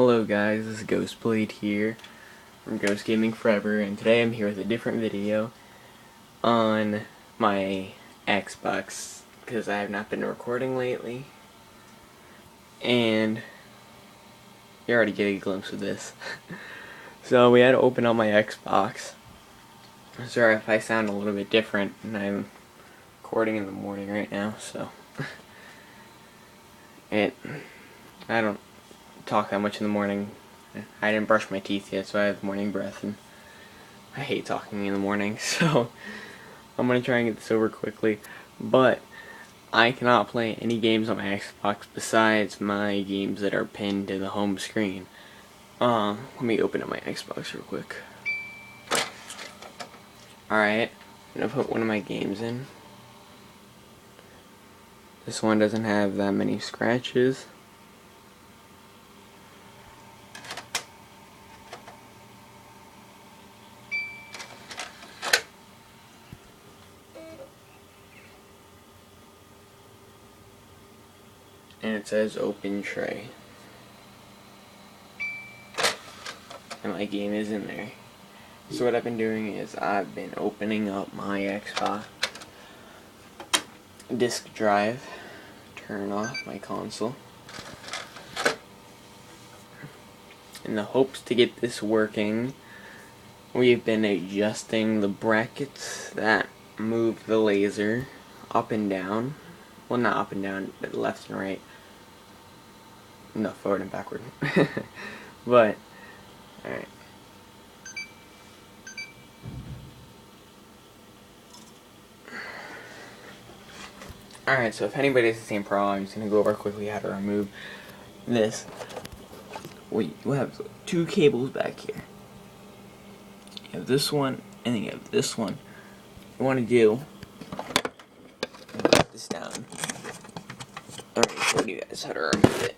Hello guys, this is Ghostblade here from Ghost Gaming Forever, and today I'm here with a different video on my Xbox because I have not been recording lately, and you already get a glimpse of this. So we had to open up my Xbox. Sorry if I sound a little bit different, and I'm recording in the morning right now, so I don't talk that much in the morning. I didn't brush my teeth yet, so I have morning breath, and I hate talking in the morning, so I'm gonna try and get this over quickly. But I cannot play any games on my Xbox besides my games that are pinned to the home screen. Let me open up my Xbox real quick. Alright, I'm gonna put one of my games in. This one doesn't have that many scratches. And it says open tray. And my game is in there. So what I've been doing is I've been opening up my Xbox disk drive, turn off my console, in the hopes to get this working. We've been adjusting the brackets that move the laser up and down. Well, not up and down, but left and right. No, forward and backward. But, alright. Alright, so if anybody has the same problem, I'm just going to go over quickly how to remove this. We have two cables back here. You have this one, and then you have this one. What you want to do, put this down. I already showed you guys how to remove it.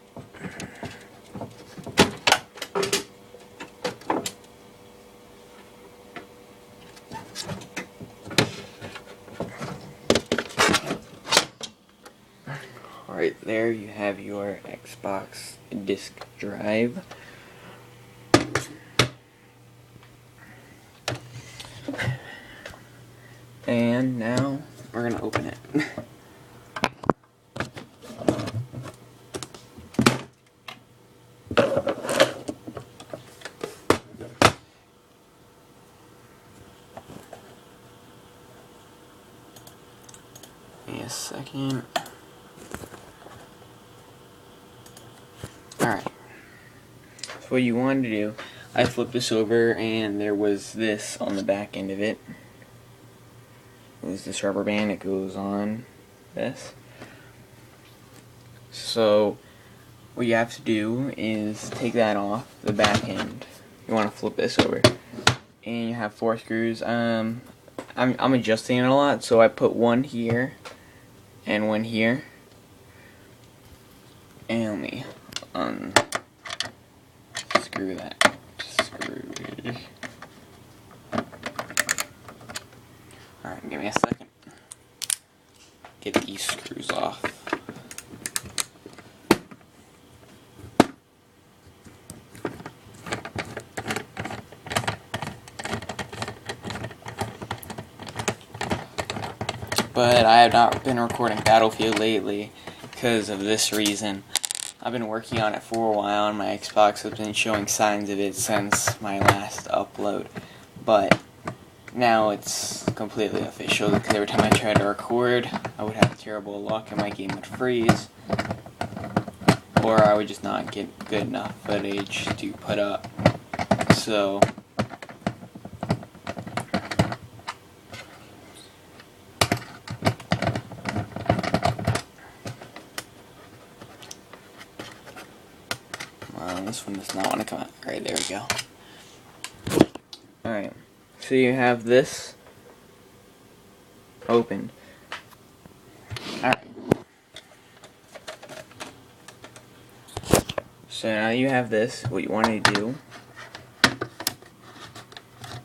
Alright, there you have your Xbox disk drive. And now we're gonna open it. Give me a second. Alright. So what you want to do, I flipped this over and there was this on the back end of it. It was this rubber band, it goes on this. So what you have to do is take that off the back end. You want to flip this over. And you have 4 screws. I'm adjusting it a lot, so I put one here and one here. And let me unscrew that screw. Alright, give me a second. Get these screws off. But I have not been recording Battlefield lately because of this reason. I've been working on it for a while and my Xbox has been showing signs of it since my last upload. But now it's completely official because every time I try to record, I would have terrible luck and my game would freeze. Or I would just not get good enough footage to put up. So this one does not want to come out. Alright, there we go. Alright, so you have this open. Alright. So now you have this. What you want to do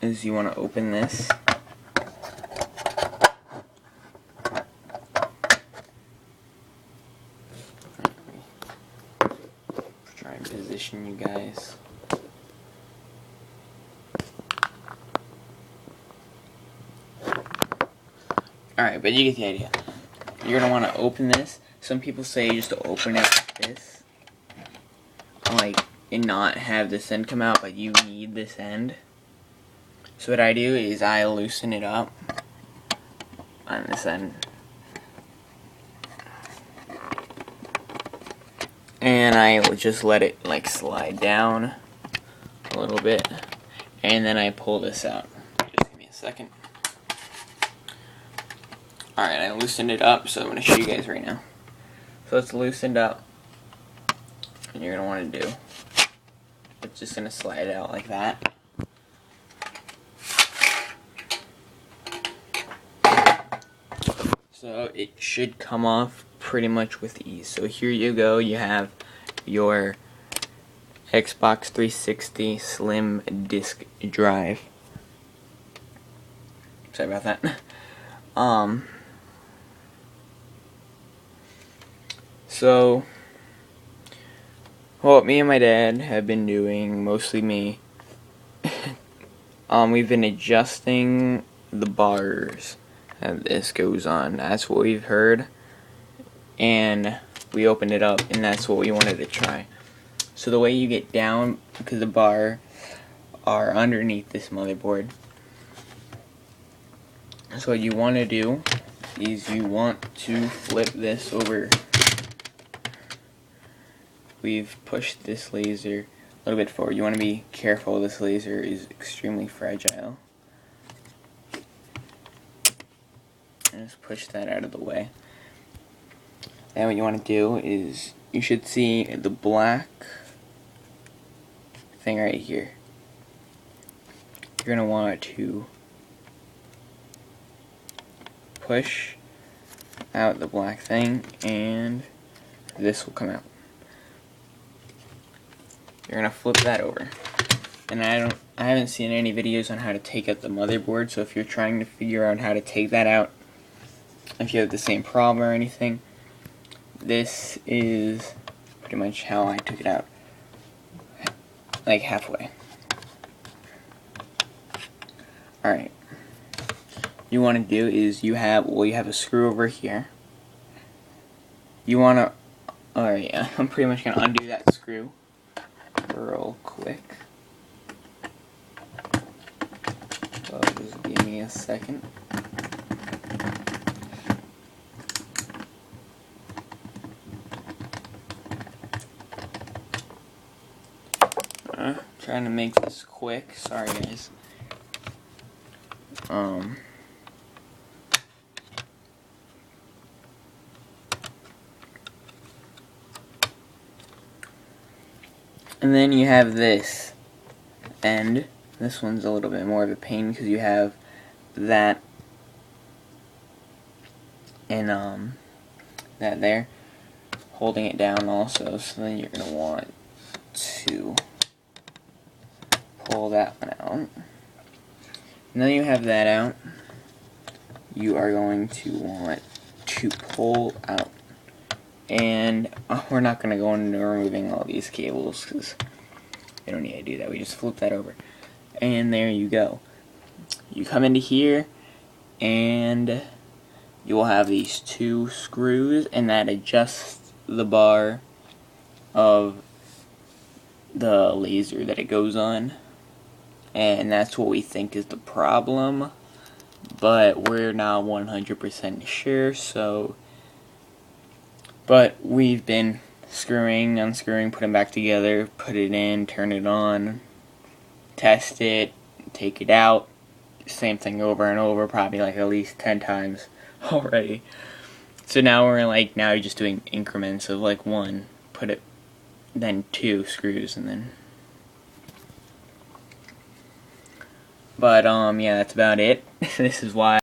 is you want to open this. try and position you guys. Alright, but you get the idea. You're going to want to open this. Some people say just to open it like this. Like, and not have this end come out, but you need this end. So what I do is I loosen it up on this end. And I just let it like slide down a little bit. And then I pull this out. Just give me a second. Alright, I loosened it up, so I'm going to show you guys right now. So it's loosened up. And you're going to want to do, it's just going to slide out like that. So it should come off pretty much with ease. So here you go, you have your Xbox 360 Slim Disk Drive. Sorry about that. So what me and my dad have been doing, mostly me, we've been adjusting the bars as this goes on. That's what we've heard, and we opened it up, and that's what we wanted to try. So the way you get down, because the bar are underneath this motherboard, so what you want to do is you want to flip this over. We've pushed this laser a little bit forward. You want to be careful, this laser is extremely fragile. And just push that out of the way. Then what you want to do is, you should see the black thing right here. You're going to want to push out the black thing, and this will come out. You're going to flip that over. And I haven't seen any videos on how to take out the motherboard, so if you're trying to figure out how to take that out, if you have the same problem or anything, this is pretty much how I took it out. Like halfway. Alright. You want to do is you have a screw over here. You want to, alright, I'm pretty much going to undo that screw real quick. So just give me a second. Trying to make this quick. Sorry, guys. And then you have this end. This one's a little bit more of a pain because you have that and that there holding it down also. So then you're gonna want to pull that one out. And then you have that out. You are going to want to pull out. And we're not going to go into removing all these cables because we don't need to do that. We just flip that over. And there you go. You come into here and you will have these two screws, and that adjusts the bar of the laser that it goes on. And that's what we think is the problem, but we're not 100% sure, so, but we've been screwing, unscrewing, putting back together, put it in, turn it on, test it, take it out, same thing over and over, probably like at least 10 times already. So now we're like, now you're just doing increments of like one, put it, then two screws, and then. But, yeah, that's about it. This is why